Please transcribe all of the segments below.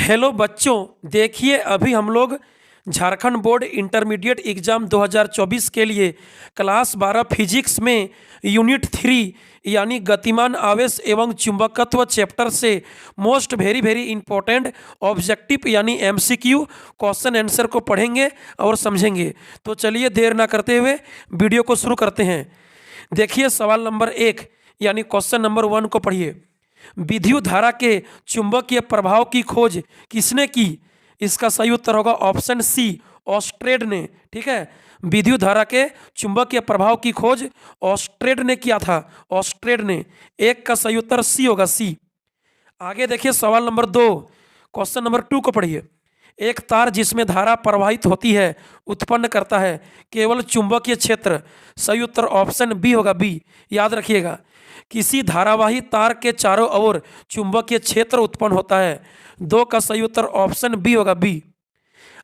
Hello बच्चों, देखिए अभी हम लोग झारखंड बोर्ड इंटरमीडिएट एग्ज़ाम 2024 के लिए क्लास 12 फिजिक्स में यूनिट 3 यानी गतिमान आवेश एवं चुंबकत्व चैप्टर से most very very important objective यानी एमसीक्यू क्वेश्चन आंसर को पढ़ेंगे और समझेंगे। तो चलिए देर ना करते हुए वीडियो को शुरू करते हैं। देखिए सवाल नंबर 1 यानी क्वेश्चन नंबर 1 को पढ़िए। विद्युत धारा के चुंबकीय प्रभाव की खोज किसने की? इसका सही उत्तर होगा ऑप्शन सी, ऑस्ट्रेड ने। ठीक है, विद्युत धारा के चुंबकीय प्रभाव की खोज ऑस्ट्रेड ने किया था, ऑस्ट्रेड ने। एक का सही उत्तर सी होगा, सी। आगे देखिए सवाल नंबर 2, क्वेश्चन नंबर 2 को पढ़िए। एक तार जिसमें धारा प्रवाहित होती है उत्पन्न करता है केवल चुंबकीय क्षेत्र। सही उत्तर ऑप्शन बी होगा, बी। याद रखिएगा, किसी धारावाही तार के चारों ओर चुंबकीय क्षेत्र उत्पन्न होता है। 2 का सही उत्तर ऑप्शन बी होगा, बी।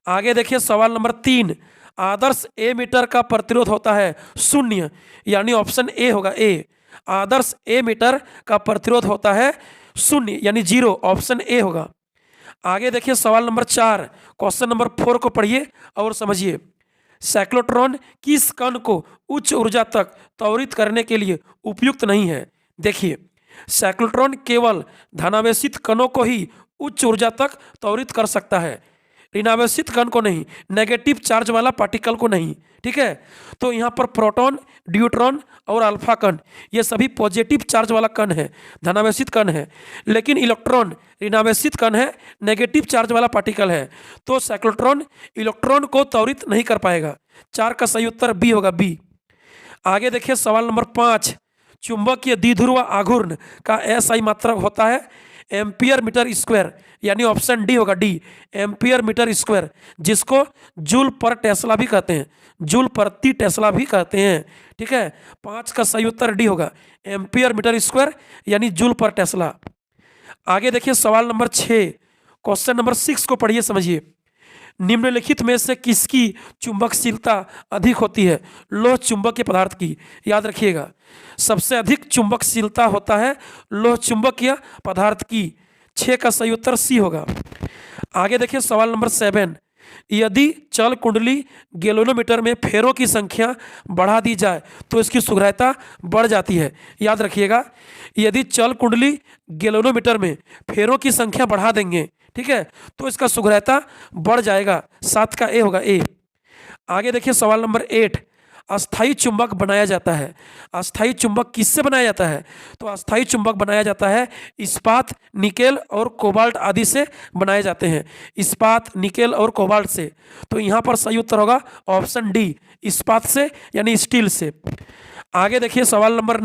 आगे देखिए सवाल नंबर 3, आदर्श ए मीटर का प्रतिरोध होता है 0 यानी ऑप्शन ए होगा, ए। आदर्श ए मीटर का प्रतिरोध होता है 0 यानी 0, ऑप्शन ए होगा। आगे देखिए सवाल नंबर 4, क्वेश्चन नंबर 4 को पढ़िए और समझिए। साइक्लोट्रॉन किस कण को उच्च ऊर्जा तक त्वरित करने के लिए उपयुक्त नहीं है? देखिए, साइक्लोट्रॉन केवल धनावेशित कणों को ही उच्च ऊर्जा तक त्वरित कर सकता है, ऋणावेशित कण को नहीं, नेगेटिव चार्ज वाला पार्टिकल को नहीं। ठीक है, तो यहाँ पर प्रोटॉन, ड्यूट्रॉन और अल्फा कण ये सभी पॉजिटिव चार्ज वाला कण है, धनावेशित कण है। लेकिन इलेक्ट्रॉन ऋणावेशित कण है, नेगेटिव चार्ज वाला पार्टिकल है। तो साइक्लोट्रॉन इलेक्ट्रॉन को त्वरित नहीं कर पाएगा। 4 का सही उत्तर बी होगा, बी। आगे देखिए सवाल नंबर 5, चुंबकीय द्विध्रुव आघूर्ण का एसआई मात्रक होता है एम्पियर मीटर स्क्वायर यानी ऑप्शन डी होगा, डी। एम्पियर मीटर स्क्वायर, जिसको जूल पर टेस्ला भी कहते हैं, जूल प्रति टेस्ला भी कहते हैं। ठीक है, 5 का सही उत्तर डी होगा, एम्पियर मीटर स्क्वायर यानी जूल पर टेस्ला। आगे देखिए सवाल नंबर 6, क्वेश्चन नंबर 6 को पढ़िए, समझिए। निम्नलिखित में से किसकी चुंबकशीलता अधिक होती है? लोह चुंबकीय पदार्थ की। याद रखिएगा, सबसे अधिक चुंबकशीलता होता है लोह चुंबकीय पदार्थ की। 6 का सही उत्तर सी होगा। आगे देखिए सवाल नंबर 7, यदि चल कुंडली गैल्वेनोमीटर में फेरों की संख्या बढ़ा दी जाए तो इसकी सुग्राह्यता बढ़ जाती है। याद रखिएगा, यदि चल कुंडली गैल्वेनोमीटर में फेरों की संख्या बढ़ा देंगे, ठीक है, तो इसका सुग्राह्यता बढ़ जाएगा। 7 का ए होगा, ए। आगे देखिए सवाल नंबर 8, अस्थायी चुंबक बनाया जाता है। अस्थायी चुंबक किससे बनाया जाता है? तो अस्थायी चुंबक बनाया जाता है इस्पात, निकेल और कोबाल्ट आदि से बनाए जाते हैं। इस्पात, निकेल और कोबाल्ट से। तो यहाँ पर सही उत्तर होगा ऑप्शन डी, इस्पात से यानी स्टील से। आगे देखिए सवाल नंबर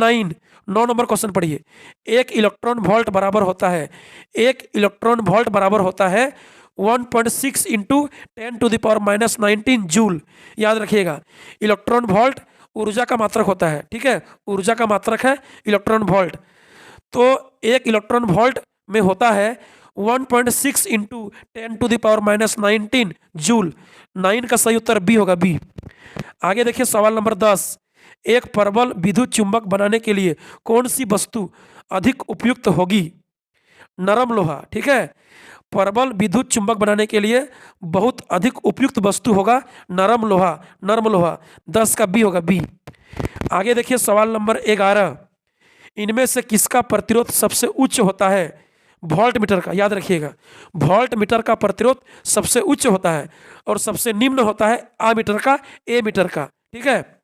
9 नंबर क्वेश्चन पढ़िए। एक इलेक्ट्रॉन वोल्ट बराबर होता है, एक इलेक्ट्रॉन वोल्ट बराबर होता है 1.6 इंटू 10⁻⁻19 जूल। याद रखिएगा, इलेक्ट्रॉन वोल्ट ऊर्जा का मात्रक होता है। ठीक है, ऊर्जा का मात्रक है इलेक्ट्रॉन वोल्ट। तो एक इलेक्ट्रॉन वोल्ट में होता है 1.6 इंटू 10⁻⁻19 जूल। 9 का सही उत्तर बी होगा, बी। आगे देखिए सवाल नंबर 10, एक प्रबल विद्युत चुंबक बनाने के लिए कौन सी वस्तु अधिक उपयुक्त होगी? नरम लोहा। ठीक है, प्रबल विद्युत चुंबक बनाने के लिए बहुत अधिक उपयुक्त वस्तु होगा नरम लोहा, नरम लोहा। 10 का बी होगा, बी। आगे देखिए सवाल नंबर 11, इनमें से किसका प्रतिरोध सबसे उच्च होता है? वोल्ट मीटर का। याद रखिएगा, वोल्ट मीटर का प्रतिरोध सबसे उच्च होता है और सबसे निम्न होता है आ मीटर का, ए मीटर का। ठीक है,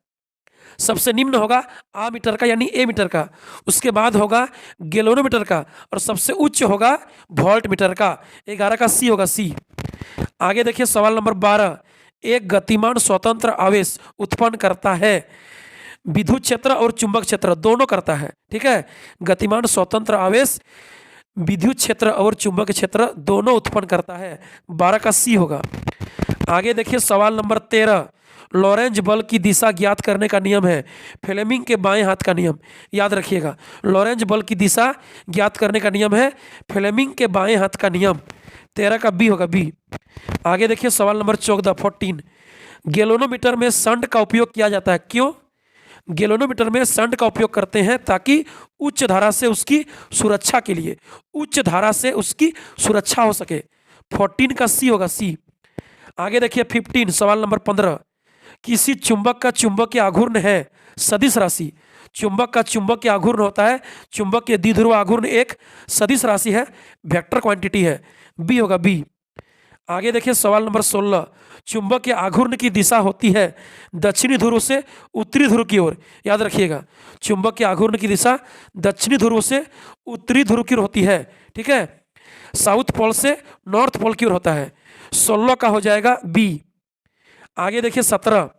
सबसे निम्न होगा आ मीटर का यानी ए मीटर का, उसके बाद होगा गैल्वेनोमीटर का और सबसे उच्च होगा वोल्ट मीटर का। 11 का सी होगा, सी। आगे देखिए सवाल नंबर 12, एक गतिमान स्वतंत्र आवेश उत्पन्न करता है, विद्युत क्षेत्र और चुंबक क्षेत्र दोनों करता है। ठीक है, गतिमान स्वतंत्र आवेश विद्युत क्षेत्र और चुंबक क्षेत्र दोनों उत्पन्न करता है। 12 का सी होगा। आगे देखिए सवाल नंबर 13, लॉरेंज बल की दिशा ज्ञात करने का नियम है फ्लेमिंग के बाएं हाथ का नियम। याद रखिएगा, लॉरेंज बल की दिशा ज्ञात करने का नियम है फ्लेमिंग के बाएं हाथ का नियम। 13 का बी होगा, बी। आगे देखिए सवाल नंबर 14, गैल्वेनोमीटर में शंट का उपयोग किया जाता है। क्यों? गैल्वेनोमीटर में शंट का उपयोग करते हैं ताकि उच्च धारा से उसकी सुरक्षा के लिए, उच्च धारा से उसकी सुरक्षा हो सके। 14 का सी होगा, सी। आगे देखिए 15, सवाल नंबर 15, किसी चुंबक का चुंबकीय आघूर्ण है सदिश राशि। चुंबक का चुंबकीय आघूर्ण होता है, चुंबक के द्विध्रुव आघूर्ण एक सदिश राशि है, वेक्टर क्वांटिटी है, बी होगा, बी। आगे देखिए सवाल नंबर 16, चुंबक के आघूर्ण की दिशा होती है दक्षिणी ध्रुव से उत्तरी ध्रुव की ओर। याद रखिएगा, चुंबक के आघूर्ण की दिशा दक्षिणी ध्रुव से उत्तरी ध्रुव की ओर होती है, ठीक है, साउथ पोल से नॉर्थ पोल की ओर होता है। 16 का हो जाएगा बी। आगे देखिए 17,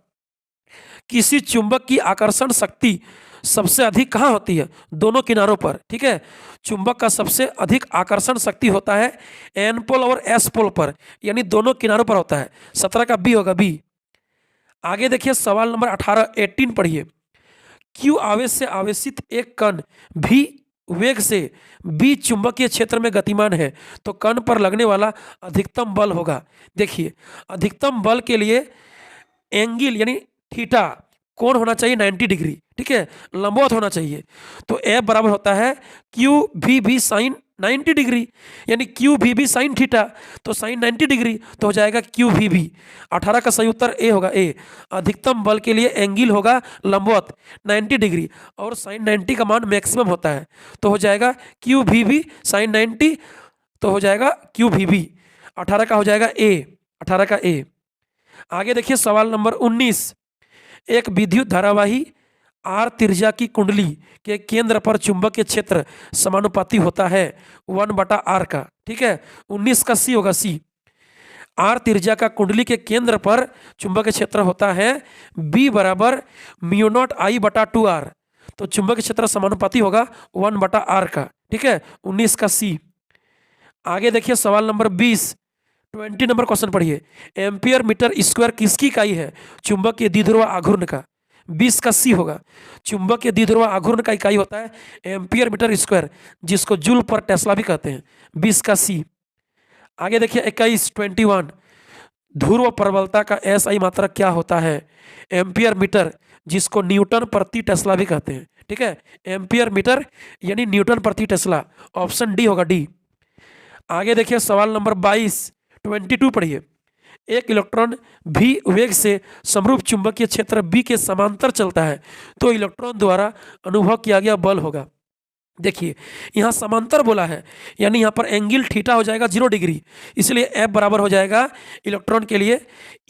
किसी चुंबक की आकर्षण शक्ति सबसे अधिक कहाँ होती है? दोनों किनारों पर, ठीक है। चुंबक का सबसे अधिक आकर्षण शक्ति होता है एन पोल और एस पोल पर, यानी दोनों किनारों पर होता है। 17 का बी होगा, बी। आगे देखिए सवाल नंबर 18, 18 पढ़िए। क्यू आवेश से आवेशित एक कण भी वेग से बी चुंबकीय क्षेत्र में गतिमान है तो कण पर लगने वाला अधिकतम बल होगा। देखिए, अधिकतम बल के लिए एंगल यानी थीटा, कोण होना चाहिए 90 डिग्री, ठीक है, लंबवत होना चाहिए। तो ए बराबर होता है क्यू भी भी साइन 90 डिग्री, यानी क्यू भी भी साइन थीटा, तो साइन 90 डिग्री, तो हो जाएगा क्यू भी भी। 18 का सही उत्तर ए होगा, ए। अधिकतम बल के लिए एंगल होगा लंबवत 90 डिग्री और साइन 90 का मान मैक्सिमम होता है, तो हो जाएगा क्यू भी भी साइन 90, तो हो जाएगा क्यू भी भी। 18 का हो जाएगा ए, 18 का ए। आगे देखिए सवाल नंबर 19, एक विद्युत धारावाही आर त्रिज्या की कुंडली के केंद्र पर चुंबकीय क्षेत्र समानुपाती होता है 1/r का, ठीक है। 19 का सी होगा, सी। आर त्रिज्या का कुंडली के केंद्र पर चुंबकीय क्षेत्र होता है बी बराबर μ0I/2r, तो चुंबकीय क्षेत्र समानुपाती होगा 1/r का, ठीक है। 19 का सी। आगे देखिए सवाल नंबर 20, 20 नंबर क्वेश्चन पढ़िए। एम्पियर मीटर स्क्वायर किसकी इकाई है? चुंबक के द्विध्रुव आघूर्ण का। 20 का सी होगा। चुंबक के द्विध्रुव आघूर्ण का इकाई होता है एम्पियर मीटर स्क्वायर, जिसको जूल पर टेस्ला भी कहते हैं। 20 का सी। आगे देखिए 21, 21, ध्रुव प्रबलता का एसआई मात्रक क्या होता है? एम्पियर मीटर, जिसको न्यूटन प्रति टेस्ला भी कहते हैं, ठीक है। एम्पियर मीटर यानी न्यूटन प्रति टेस्ला। ऑप्शन डी होगा, डी। आगे देखिए सवाल नंबर 22, 22 पढ़िए। एक इलेक्ट्रॉन भी वेग से समरूप चुंबकीय क्षेत्र बी के समांतर चलता है तो इलेक्ट्रॉन द्वारा अनुभव किया गया बल होगा। देखिए, यहाँ समांतर बोला है, यानी यहाँ पर एंगल थीटा हो जाएगा 0 डिग्री, इसलिए एफ बराबर हो जाएगा इलेक्ट्रॉन के लिए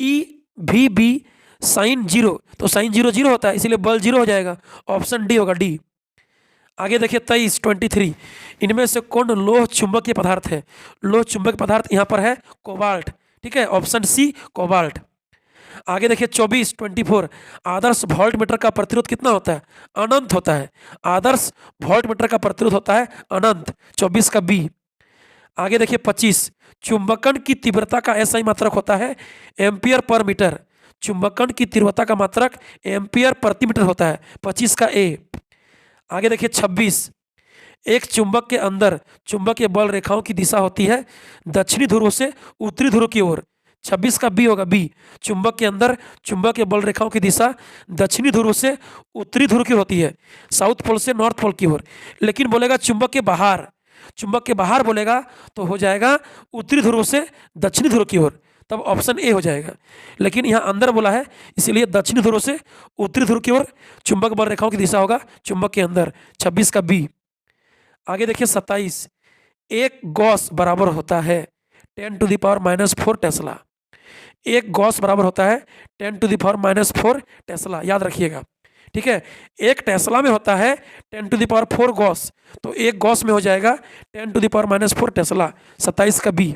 ई भी बी साइन 0, तो साइन 0 0 होता है, इसलिए बल 0 हो जाएगा। ऑप्शन डी होगा, डी। आगे देखिए 23, 23, इनमें से कौन लोह चुंबकीय पदार्थ है? लोह चुंबकीय पदार्थ यहाँ पर है कोबाल्ट, ठीक है। Option C cobalt. आगे देखिए 24, 24, आदर्श वोल्ट मीटर का प्रतिरोध कितना होता है? अनंत होता है। आदर्श वोल्ट मीटर का प्रतिरोध होता है अनंत। 24 का बी। आगे देखिए 25, चुंबकन की तीव्रता का एसआई मात्रक होता है एम्पियर पर मीटर। चुंबकन की तीव्रता का मात्रक एम्पियर प्रति मीटर होता है। 25 का ए। आगे देखिए 26, एक चुंबक के अंदर चुंबकीय बल रेखाओं की दिशा होती है दक्षिणी ध्रुव से उत्तरी ध्रुव की ओर। 26 का बी होगा, बी। चुंबक के अंदर चुंबकीय बल रेखाओं की दिशा दक्षिणी ध्रुव से उत्तरी ध्रुव की होती है, साउथ पोल से नॉर्थ पोल की ओर। लेकिन बोलेगा चुंबक के बाहर, चुंबक के बाहर बोलेगा तो हो जाएगा उत्तरी ध्रुव से दक्षिणी ध्रुव की ओर, तब ऑप्शन ए हो जाएगा। लेकिन यहाँ अंदर बोला है, इसीलिए दक्षिणी ध्रुव से उत्तरी ध्रुव की ओर चुंबक बल रेखाओं की दिशा होगा चुंबक के अंदर। 26 का बी। आगे देखिए 27, एक गॉस बराबर होता है 10⁻⁻4 टेस्ला। एक गॉस बराबर होता है 10⁻⁻4 टेस्ला, याद रखिएगा, ठीक है। एक टेस्ला में होता है 10⁻4 गॉस, तो एक गॉस में हो जाएगा 10⁻⁻4 टेस्ला। 27 का बी।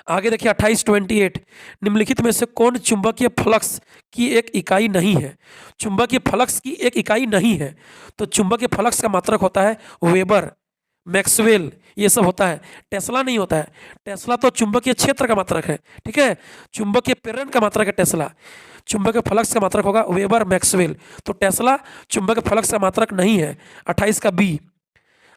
आगे देखिए 28, 28, निम्नलिखित में से कौन चुंबकीय फ्लक्स की एक इकाई नहीं है? चुंबकीय फ्लक्स की एक इकाई नहीं है, तो चुंबकीय फ्लक्स का मात्रक होता है वेबर, मैक्सवेल, ये सब होता है। टेस्ला नहीं होता है। टेस्ला तो चुंबकीय क्षेत्र का मात्रक है, ठीक है। चुंबकीय प्रेरण का मात्रक है टेस्ला। चुंबकीय फ्लक्स का मात्रक होगा वेबर, मैक्सवेल, तो टेस्ला चुंबकीय फ्लक्स का मात्रक नहीं है। 28 का बी।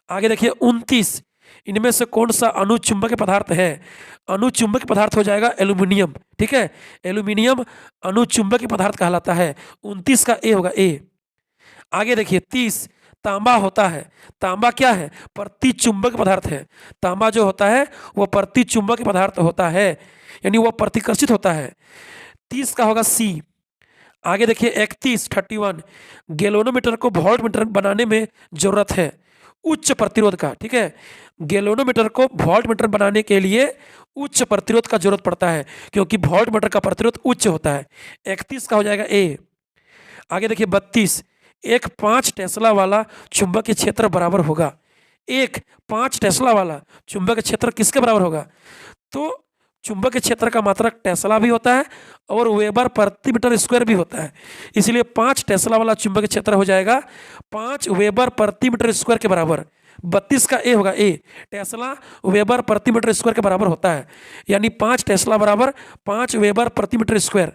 आगे देखिए 29, इनमें से कौन सा अनुचुंबकीय पदार्थ है? अनुचुंबकीय पदार्थ हो जाएगा एल्यूमिनियम, ठीक है। एल्यूमिनियम अनुचुंबकीय पदार्थ कहलाता है। 29 का ए होगा, ए। आगे देखिए 30, तांबा होता है। तांबा क्या है? प्रतिचुंबक पदार्थ है। तांबा जो होता है वो प्रतिचुंबक पदार्थ होता है, यानी वह प्रतिकर्षित होता है। 30 का होगा सी। आगे देखिए 31 गैल्वेनोमीटर को वोल्टमीटर बनाने में जरूरत है उच्च प्रतिरोध का। ठीक है, गैल्वेनोमीटर को वोल्टमीटर बनाने के लिए उच्च प्रतिरोध का जरूरत पड़ता है, क्योंकि वोल्टमीटर का प्रतिरोध उच्च होता है। 31 का हो जाएगा ए। आगे देखिए 32 एक 5 टेस्ला वाला चुंबकीय क्षेत्र बराबर होगा। एक 5 टेस्ला वाला चुंबकीय क्षेत्र किसके बराबर होगा? तो चुंबकीय क्षेत्र का मात्रक टेस्ला भी होता है और वेबर प्रति मीटर स्क्वायर भी होता है, इसलिए 5 टेस्ला वाला चुंबकीय क्षेत्र हो जाएगा 5 वेबर प्रति मीटर स्क्वायर के बराबर। 32 का ए होगा। ए टेस्ला वेबर प्रति मीटर स्क्वायर के बराबर होता है, यानी 5 टेस्ला बराबर 5 वेबर प्रति मीटर स्क्वायर।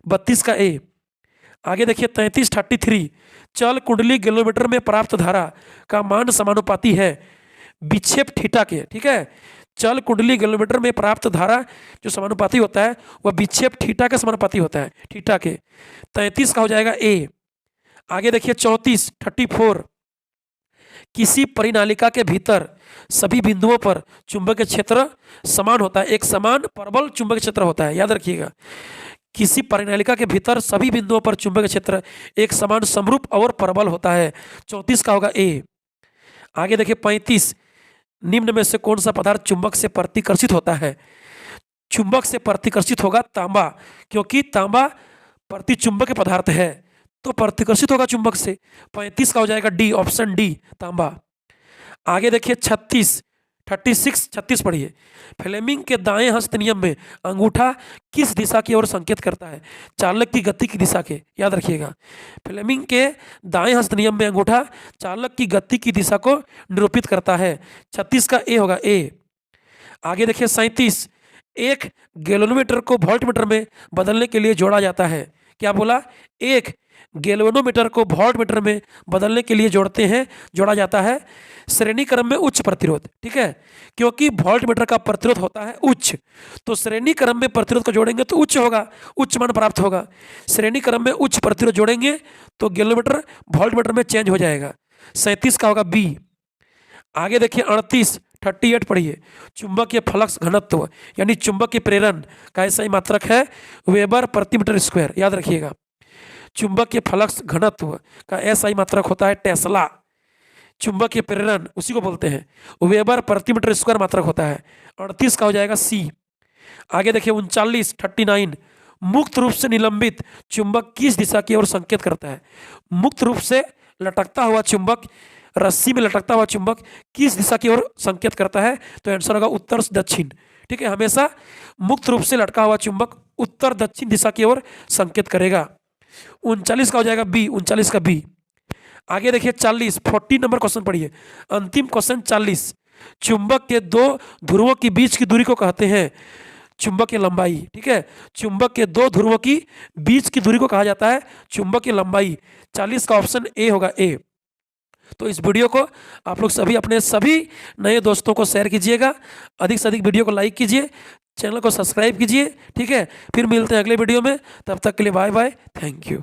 32 का ए। आगे देखिए 33 चल कुंडली गैल्वेनोमीटर में प्राप्त धारा का मान समानुपाती है विक्षेप थीटा के। ठीक है, चल कुंडली गैल्वेनोमीटर में प्राप्त धारा जो समानुपाती होता है वह विक्षेप थीटा के समानुपाती होता है, थीटा के। 33 का हो जाएगा ए। आगे देखिए 34 किसी परिनालिका के भीतर सभी बिंदुओं पर चुंबकीय क्षेत्र समान होता है। एक समान प्रबल चुंबकीय क्षेत्र होता है, याद रखिएगा। किसी परिनालिका के भीतर सभी बिंदुओं पर चुंबकीय क्षेत्र एक समान समरूप और प्रबल होता है। 34 का होगा ए। आगे देखिए 35 निम्न में से कौन सा पदार्थ चुंबक से प्रतिकर्षित होता है? चुंबक से प्रतिकर्षित होगा तांबा, क्योंकि तांबा प्रतिचुंबक पदार्थ है तो प्रतिकर्षित होगा चुंबक से। 35 का हो जाएगा डी, ऑप्शन डी, तांबा। आगे देखिए 36 पढ़िए। फ्लेमिंग के दाएं हस्त नियम में अंगूठा किस दिशा की ओर संकेत करता है? चालक की गति की दिशा के, याद रखिएगा। फ्लेमिंग के दाएं हस्त नियम में अंगूठा चालक की गति की दिशा को निरूपित करता है। 36 का ए होगा, ए। आगे देखिए 37 एक गैल्वेनोमीटर को वोल्टमीटर में बदलने के लिए जोड़ा जाता है। क्या बोला? एक गैल्वेनोमीटर को वोल्टमीटर में बदलने के लिए जोड़ा जाता है श्रेणी क्रम में उच्च प्रतिरोध। ठीक है, क्योंकि वोल्टमीटर का प्रतिरोध होता है उच्च, तो श्रेणी क्रम में प्रतिरोध को जोड़ेंगे तो उच्च होगा, उच्च मान प्राप्त होगा। श्रेणी क्रम में उच्च प्रतिरोध जोड़ेंगे तो गैल्वेनोमीटर वोल्टमीटर में चेंज हो जाएगा। 37 का होगा बी। आगे देखिए 38 पढ़िए। चुंबकीय फ्लक्स घनत्व यानी चुंबकीय प्रेरण का ऐसा ही मात्रक है वेबर प्रति मीटर स्क्वायर, याद रखिएगा। चुंबकीय फ्लक्स घनत्व का ऐसा ही मात्रक होता है टेस्ला। चुंबकीय प्रेरण उसी को बोलते हैं, वेबर प्रति मीटर स्क्वायर मात्रक होता है। 38 का हो जाएगा सी। आगे देखिए 39 मुक्त रूप से निलंबित चुंबक किस दिशा की ओर संकेत करता है? मुक्त रूप से लटकता हुआ चुंबक, रस्सी में लटकता हुआ चुंबक किस दिशा की ओर संकेत करता है? तो आंसर होगा उत्तर से दक्षिण। ठीक है, हमेशा मुक्त रूप से लटका हुआ चुंबक उत्तर दक्षिण दिशा की ओर संकेत करेगा। 39 का हो जाएगा बी, 39 का बी। आगे देखिए 40 नंबर क्वेश्चन पढ़िए। अंतिम क्वेश्चन 40 चुंबक के दो ध्रुवों के बीच की दूरी को कहते हैं चुंबक की लंबाई। ठीक है, चुंबक के दो ध्रुवों की बीच की दूरी को कहा जाता है चुंबक की लंबाई। 40 का ऑप्शन ए होगा, ए। तो इस वीडियो को आप लोग सभी अपने सभी नए दोस्तों को शेयर कीजिएगा, अधिक से अधिक वीडियो को लाइक कीजिए, चैनल को सब्सक्राइब कीजिए। ठीक है, फिर मिलते हैं अगले वीडियो में, तब तक के लिए बाय बाय, थैंक यू।